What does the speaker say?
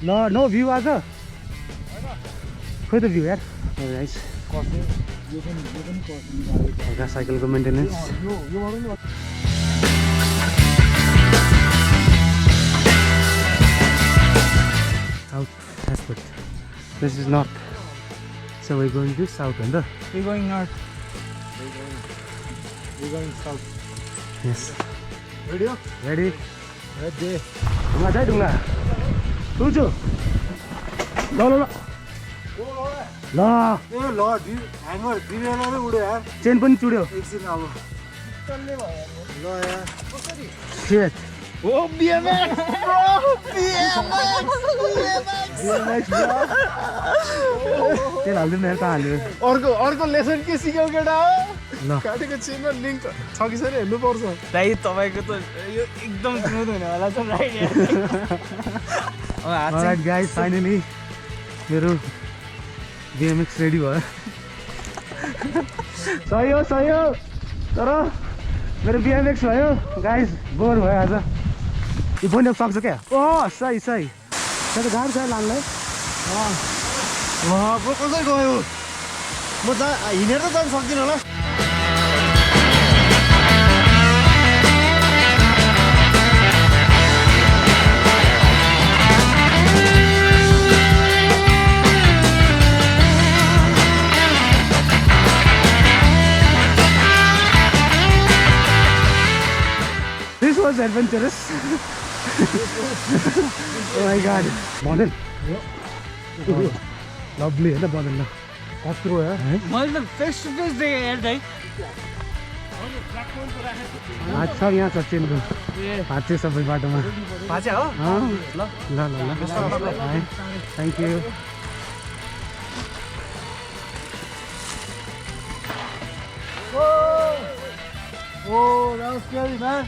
ल no view आज खोइ त भ्यू यार नाइस हल्का साइकलको maintenance south aspect this is north so we going to south होइन त We're going north. We're going south. Yes Ready? Ready Ready. ढुङ्गा चाहिँ ढुङ्गा तुल्छु ल ल ल ल ए ल ह्याङ्गर डिरेलरै उड्यो यार चेन पनि चुड्यो एकछिन अब चल्ने भयो ल यार कसरी सेट ओ BMX bro BMX तेल हाल्दैन यार कहाँ हाल्यो अर्को लेसन के सिक्यौ केटा ल काटेको चेनमा लिङ्क छ कि छैन हेर्नु पर्छ दाइ तपाईको त यो एकदम स्मुथ हुने होला छ राइट अलराइट गाइस फाइनली मेरो BMX रेडी भयो सही हो तर मेरो BMX भयो गाइस बोर भयो आज यो बन्द सक्छ क्या सही तर गाह्रो छ लानलाई ब्रो कसरी गयो म त हिँडेर त जान सक्दिनँ होला This was adventurous. Oh my god. Model. Lovely है ना model ना. कत्रो है. मतलब फेस टु फेस देखेँ यार दाइ अच्छा यहाँ छ चेन को. भाँच्यो सबै बाटोमा. भाँच्यो हो? ल thank you. Oh, that was scary, man.